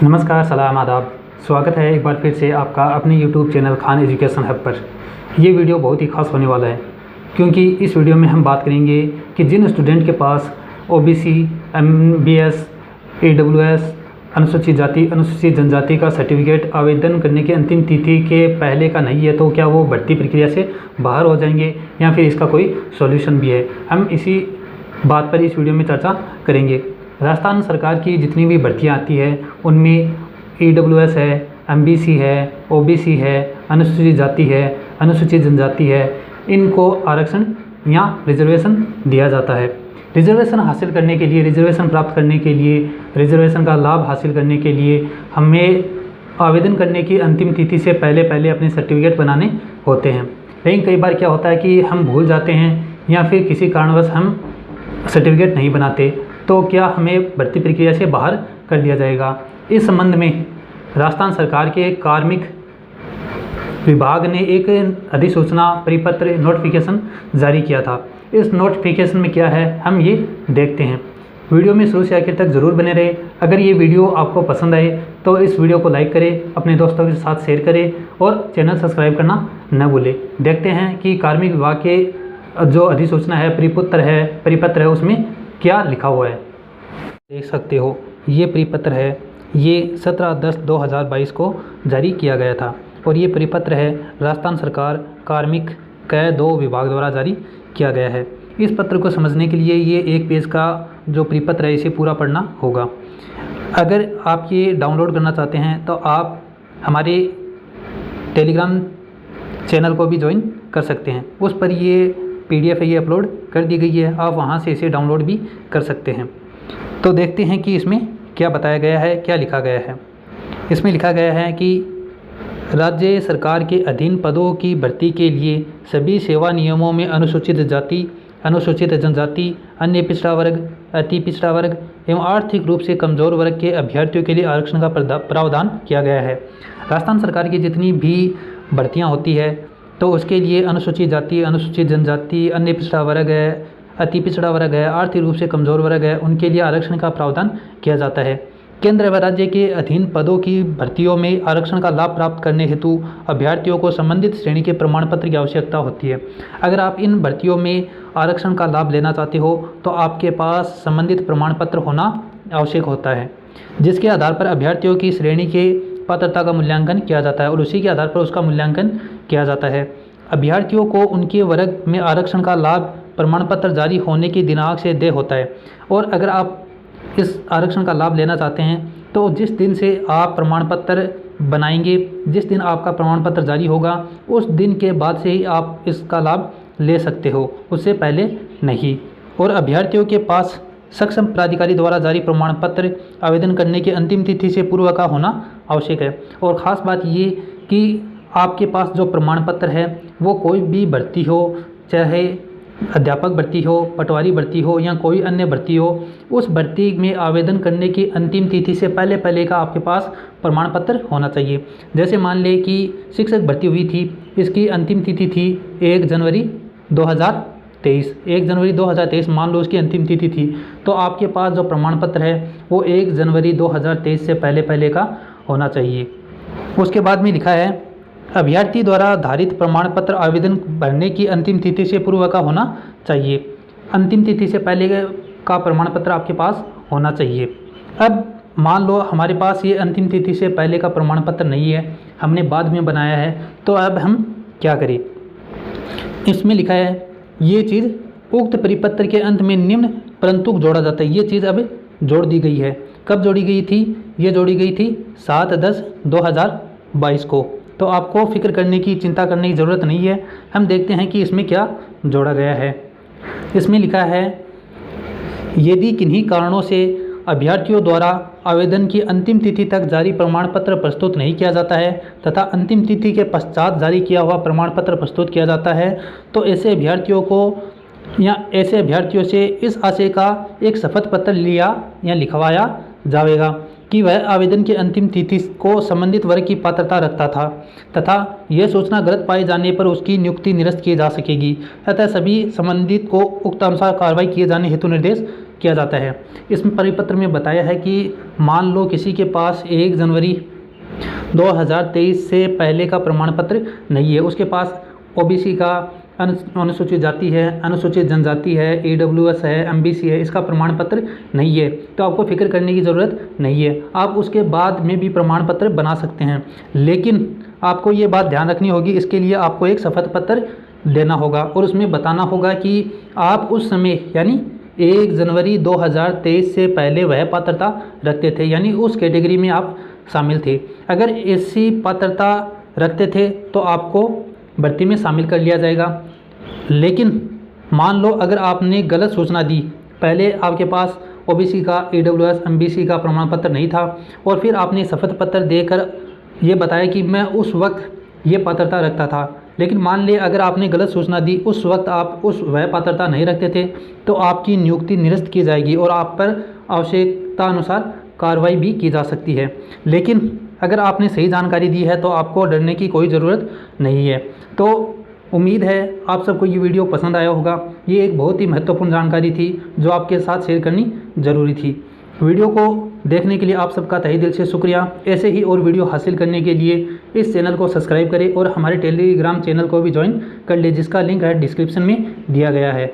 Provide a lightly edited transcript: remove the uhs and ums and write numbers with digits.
नमस्कार, सलाम, आदाब। स्वागत है एक बार फिर से आपका अपने YouTube channel Khan education hub पर। ये वीडियो बहुत ही खास होने वाला है क्योंकि इस वीडियो में हम बात करेंगे कि जिन स्टूडेंट के पास OBC, MBS, AWS, अनुसूचित जाति अनुसूचित जनजाति का सर्टिफिकेट आवेदन करने की अंतिम तिथि के पहले का नहीं है, तो क्या वो भर्ती प्रक्रिया से बाहर हो जाएंगे या फिर इसका कोई सॉल्यूशन भी है। हम इसी बात पर इस वीडियो में चर्चा करेंगे। राजस्थान सरकार की जितनी भी भर्तियां आती है उनमें AWS है, MBC है, OBC है, अनुसूचित जाति है, अनुसूचित जनजाति है, इनको आरक्षण या रिजर्वेशन दिया जाता है। रिजर्वेशन हासिल करने के लिए, रिजर्वेशन प्राप्त करने के लिए, रिजर्वेशन का लाभ हासिल करने के लिए हमें आवेदन करने की अंतिम तिथि से पहले अपने सर्टिफिकेट बनाने होते हैं। लेकिन कई बार क्या होता है कि हम भूल जाते हैं या फिर किसी कारणवश हम सर्टिफिकेट नहीं बनाते, तो क्या हमें भर्ती प्रक्रिया से बाहर कर दिया जाएगा। इस संबंध में राजस्थान सरकार के कार्मिक विभाग ने एक अधिसूचना परिपत्र नोटिफिकेशन जारी किया था। इस नोटिफिकेशन में क्या है हम ये देखते हैं। वीडियो में शुरू से आखिर तक ज़रूर बने रहे। अगर ये वीडियो आपको पसंद आए तो इस वीडियो को लाइक करें, अपने दोस्तों के साथ शेयर करें और चैनल सब्सक्राइब करना न भूलें। देखते हैं कि कार्मिक विभाग के जो अधिसूचना है, परिपत्र है, उसमें क्या लिखा हुआ है। देख सकते हो ये परिपत्र है, ये 17/10/2022 को जारी किया गया था और ये परिपत्र है राजस्थान सरकार कार्मिक कै 2 विभाग द्वारा जारी किया गया है। इस पत्र को समझने के लिए ये 1 पेज का जो परिपत्र है इसे पूरा पढ़ना होगा। अगर आप ये डाउनलोड करना चाहते हैं तो आप हमारे टेलीग्राम चैनल को भी ज्वाइन कर सकते हैं। उस पर ये PDF है, ये अपलोड कर दी गई है, आप वहाँ से इसे डाउनलोड भी कर सकते हैं। तो देखते हैं कि इसमें क्या बताया गया है, क्या लिखा गया है। इसमें लिखा गया है कि राज्य सरकार के अधीन पदों की भर्ती के लिए सभी सेवा नियमों में अनुसूचित जाति, अनुसूचित जनजाति, अन्य पिछड़ा वर्ग, अति पिछड़ा वर्ग एवं आर्थिक रूप से कमज़ोर वर्ग के अभ्यर्थियों के लिए आरक्षण का प्रावधान किया गया है। राजस्थान सरकार की जितनी भी भर्तियाँ होती है तो उसके लिए अनुसूचित जाति, अनुसूचित जनजाति, अन्य पिछड़ा वर्ग है, अति पिछड़ा वर्ग है, आर्थिक रूप से कमज़ोर वर्ग है, उनके लिए आरक्षण का प्रावधान किया जाता है। केंद्र व राज्य के अधीन पदों की भर्तियों में आरक्षण का लाभ प्राप्त करने हेतु अभ्यर्थियों को संबंधित श्रेणी के प्रमाण पत्र की आवश्यकता होती है। अगर आप इन भर्तियों में आरक्षण का लाभ लेना चाहते हो तो आपके पास संबंधित प्रमाण पत्र होना आवश्यक होता है, जिसके आधार पर अभ्यर्थियों की श्रेणी के पात्रता का मूल्यांकन किया जाता है और उसी के आधार पर उसका मूल्यांकन किया जाता है। अभ्यर्थियों को उनके वर्ग में आरक्षण का लाभ प्रमाण पत्र जारी होने की दिनांक से देय होता है। और अगर आप इस आरक्षण का लाभ लेना चाहते हैं तो जिस दिन से आप प्रमाण पत्र बनाएंगे, जिस दिन आपका प्रमाण पत्र जारी होगा, उस दिन के बाद से ही आप इसका लाभ ले सकते हो, उससे पहले नहीं। और अभ्यर्थियों के पास सक्षम प्राधिकारी द्वारा जारी प्रमाण पत्र आवेदन करने की अंतिम तिथि से पूर्व का होना आवश्यक है। और ख़ास बात ये कि आपके पास जो प्रमाण पत्र है वो कोई भी भर्ती हो, चाहे अध्यापक भर्ती हो, पटवारी भर्ती हो या कोई अन्य भर्ती हो, उस भर्ती में आवेदन करने की अंतिम तिथि से पहले का आपके पास प्रमाण पत्र होना चाहिए। जैसे मान लें कि शिक्षक भर्ती हुई थी, इसकी अंतिम तिथि थी 1 जनवरी 2023। 1 जनवरी 2023 मान लो उसकी अंतिम तिथि थी, तो आपके पास जो प्रमाण पत्र है वो 1 जनवरी 2023 से पहले का होना चाहिए। उसके बाद में लिखा है अभ्यर्थी द्वारा धारित प्रमाण पत्र आवेदन भरने की अंतिम तिथि से पूर्व का होना चाहिए। अंतिम तिथि से पहले का प्रमाण पत्र आपके पास होना चाहिए। अब मान लो हमारे पास ये अंतिम तिथि से पहले का प्रमाण पत्र नहीं है, हमने बाद में बनाया है, तो अब हम क्या करें। इसमें लिखा है ये चीज़ उक्त परिपत्र के अंत में निम्न परंतु जोड़ा जाता है। ये चीज़ अब जोड़ दी गई है। कब जोड़ी गई थी? ये जोड़ी गई थी 7/10/2022 को। तो आपको फिक्र करने की, चिंता करने की ज़रूरत नहीं है। हम देखते हैं कि इसमें क्या जोड़ा गया है। इसमें लिखा है यदि किन्हीं कारणों से अभ्यर्थियों द्वारा आवेदन की अंतिम तिथि तक जारी प्रमाण पत्र प्रस्तुत नहीं किया जाता है तथा अंतिम तिथि के पश्चात जारी किया हुआ प्रमाण पत्र प्रस्तुत किया जाता है, तो ऐसे अभ्यर्थियों को या ऐसे अभ्यर्थियों से इस आशय का एक शपथ पत्र लिया या लिखवाया जाएगा कि वह आवेदन की अंतिम तिथि को संबंधित वर्ग की पात्रता रखता था तथा यह सूचना गलत पाए जाने पर उसकी नियुक्ति निरस्त की जा सकेगी। अतः सभी संबंधित को उक्त अनुसार कार्रवाई किए जाने हेतु निर्देश किया जाता है। इस परिपत्र में बताया है कि मान लो किसी के पास 1 जनवरी 2023 से पहले का प्रमाण पत्र नहीं है, उसके पास ओबीसी का, अनुसूचित जाति है, अनुसूचित जनजाति है, AWS है, MBC है, इसका प्रमाण पत्र नहीं है, तो आपको फिक्र करने की ज़रूरत नहीं है। आप उसके बाद में भी प्रमाण पत्र बना सकते हैं, लेकिन आपको ये बात ध्यान रखनी होगी, इसके लिए आपको एक शपथ पत्र देना होगा और उसमें बताना होगा कि आप उस समय यानी 1 जनवरी 2023 से पहले वह पात्रता रखते थे, यानी उस कैटेगरी में आप शामिल थे। अगर ऐसी पात्रता रखते थे तो आपको भर्ती में शामिल कर लिया जाएगा। लेकिन मान लो अगर आपने गलत सूचना दी, पहले आपके पास ओबीसी का, AWS, MBC का प्रमाण पत्र नहीं था और फिर आपने शपथ पत्र देकर ये बताया कि मैं उस वक्त ये पात्रता रखता था, लेकिन मान ले अगर आपने गलत सूचना दी, उस वक्त आप वह पात्रता नहीं रखते थे, तो आपकी नियुक्ति निरस्त की जाएगी और आप पर आवश्यकता अनुसार कार्रवाई भी की जा सकती है। लेकिन अगर आपने सही जानकारी दी है तो आपको डरने की कोई ज़रूरत नहीं है। तो उम्मीद है आप सबको ये वीडियो पसंद आया होगा। ये एक बहुत ही महत्वपूर्ण जानकारी थी जो आपके साथ शेयर करनी ज़रूरी थी। वीडियो को देखने के लिए आप सबका तहे दिल से शुक्रिया। ऐसे ही और वीडियो हासिल करने के लिए इस चैनल को सब्सक्राइब करें और हमारे टेलीग्राम चैनल को भी ज्वाइन कर ले, जिसका लिंक है डिस्क्रिप्शन में दिया गया है।